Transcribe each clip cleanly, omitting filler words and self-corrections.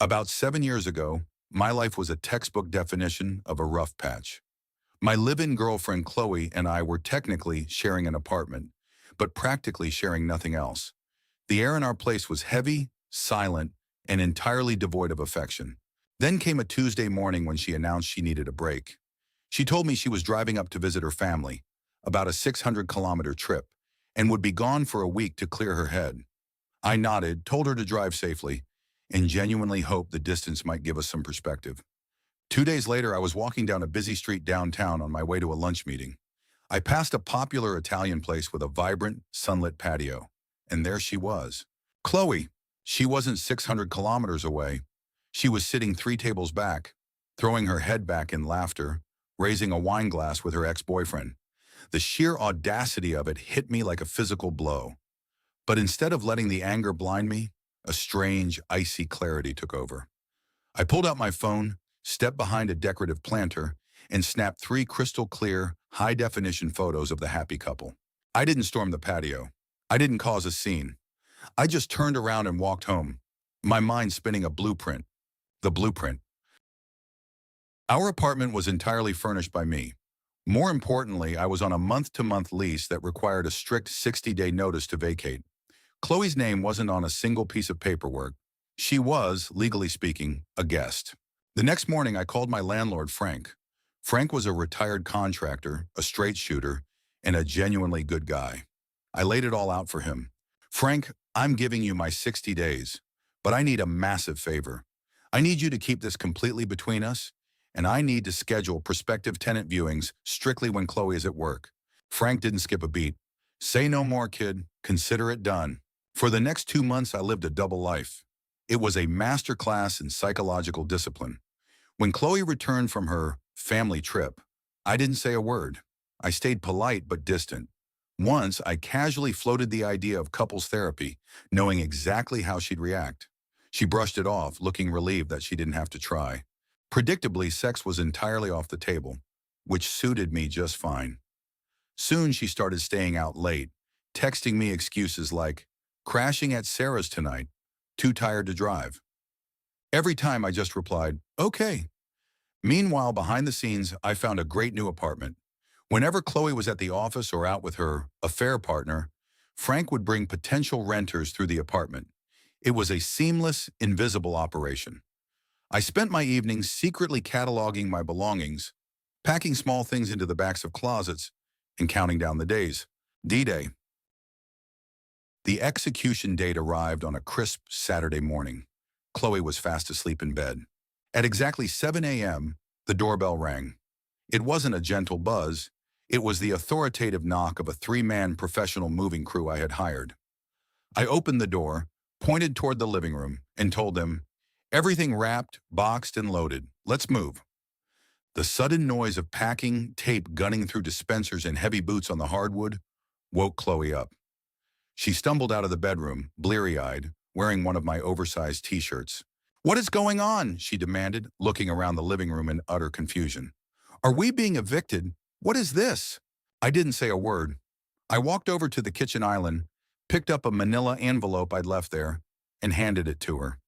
About 7 years ago, my life was a textbook definition of a rough patch. My live-in girlfriend Chloe and I were technically sharing an apartment, but practically sharing nothing else. The air in our place was heavy, silent, and entirely devoid of affection. Then came a Tuesday morning when she announced she needed a break. She told me she was driving up to visit her family, about a 600-kilometer trip, and would be gone for a week to clear her head. I nodded, told her to drive safely, and genuinely hoped the distance might give us some perspective. 2 days later, I was walking down a busy street downtown on my way to a lunch meeting. I passed a popular Italian place with a vibrant, sunlit patio, and there she was. Chloe. She wasn't 600 kilometers away. She was sitting 3 tables back, throwing her head back in laughter, raising a wine glass with her ex-boyfriend. The sheer audacity of it hit me like a physical blow. But instead of letting the anger blind me, a strange, icy clarity took over. I pulled out my phone, stepped behind a decorative planter, and snapped 3 crystal-clear, high-definition photos of the happy couple. I didn't storm the patio. I didn't cause a scene. I just turned around and walked home, my mind spinning a blueprint. The blueprint. Our apartment was entirely furnished by me. More importantly, I was on a month-to-month lease that required a strict 60-day notice to vacate. Chloe's name wasn't on a single piece of paperwork. She was, legally speaking, a guest. The next morning, I called my landlord, Frank. Frank was a retired contractor, a straight shooter, and a genuinely good guy. I laid it all out for him. Frank, I'm giving you my 60 days, but I need a massive favor. I need you to keep this completely between us, and I need to schedule prospective tenant viewings strictly when Chloe is at work. Frank didn't skip a beat. Say no more, kid. Consider it done. For the next 2 months, I lived a double life. It was a masterclass in psychological discipline. When Chloe returned from her family trip, I didn't say a word. I stayed polite but distant. Once, I casually floated the idea of couples therapy, knowing exactly how she'd react. She brushed it off, looking relieved that she didn't have to try. Predictably, sex was entirely off the table, which suited me just fine. Soon, she started staying out late, texting me excuses like, "Crashing at Sarah's tonight, too tired to drive." Every time I just replied, "Okay." Meanwhile, behind the scenes, I found a great new apartment. Whenever Chloe was at the office or out with her affair partner, Frank would bring potential renters through the apartment. It was a seamless, invisible operation. I spent my evenings secretly cataloging my belongings, packing small things into the backs of closets, and counting down the days. D-Day. The execution date arrived on a crisp Saturday morning. Chloe was fast asleep in bed. At exactly 7 a.m., the doorbell rang. It wasn't a gentle buzz. It was the authoritative knock of a 3-man professional moving crew I had hired. I opened the door, pointed toward the living room, and told them, "Everything wrapped, boxed, and loaded. Let's move." The sudden noise of packing, tape gunning through dispensers, and heavy boots on the hardwood woke Chloe up. She stumbled out of the bedroom, bleary-eyed, wearing one of my oversized t-shirts. "What is going on?" she demanded, looking around the living room in utter confusion. "Are we being evicted? What is this?" I didn't say a word. I walked over to the kitchen island, picked up a manila envelope I'd left there, and handed it to her.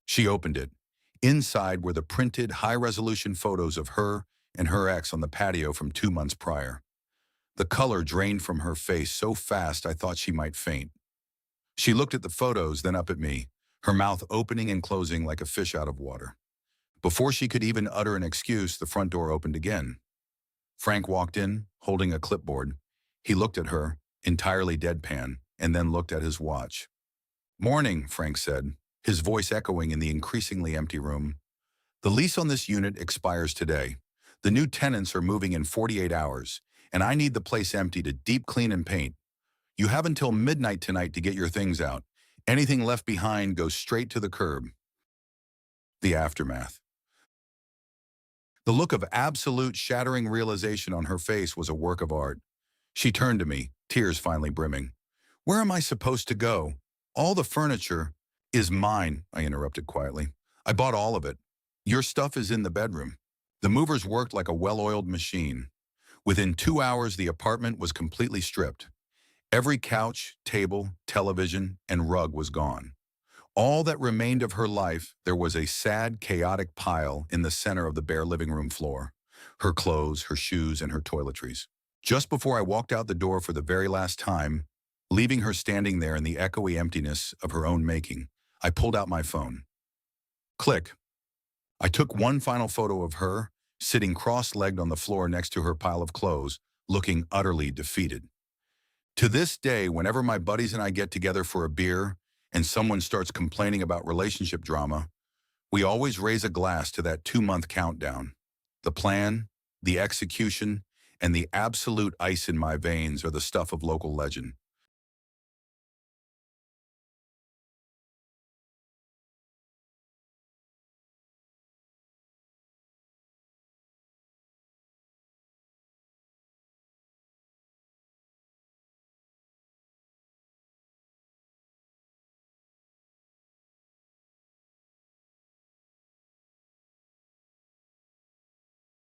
She opened it. Inside were the printed, high-resolution photos of her and her ex on the patio from 2 months prior. The color drained from her face so fast I thought she might faint. She looked at the photos, then up at me, her mouth opening and closing like a fish out of water. Before she could even utter an excuse, the front door opened again. Frank walked in, holding a clipboard. He looked at her, entirely deadpan, and then looked at his watch. "Morning," Frank said, his voice echoing in the increasingly empty room. "The lease on this unit expires today. The new tenants are moving in 48 hours, and I need the place empty to deep clean and paint. You have until midnight tonight to get your things out. Anything left behind goes straight to the curb." The aftermath. The look of absolute shattering realization on her face was a work of art. She turned to me, tears finally brimming. "Where am I supposed to go? All the furniture is mine," I interrupted quietly. "I bought all of it. Your stuff is in the bedroom." The movers worked like a well-oiled machine. Within 2 hours, the apartment was completely stripped. Every couch, table, television, and rug was gone. All that remained of her life, there was a sad, chaotic pile in the center of the bare living room floor. Her clothes, her shoes, and her toiletries. Just before I walked out the door for the very last time, leaving her standing there in the echoey emptiness of her own making, I pulled out my phone. Click. I took one final photo of her, sitting cross-legged on the floor next to her pile of clothes, looking utterly defeated. To this day, whenever my buddies and I get together for a beer and someone starts complaining about relationship drama, we always raise a glass to that 2-month countdown. The plan, the execution, and the absolute ice in my veins are the stuff of local legend.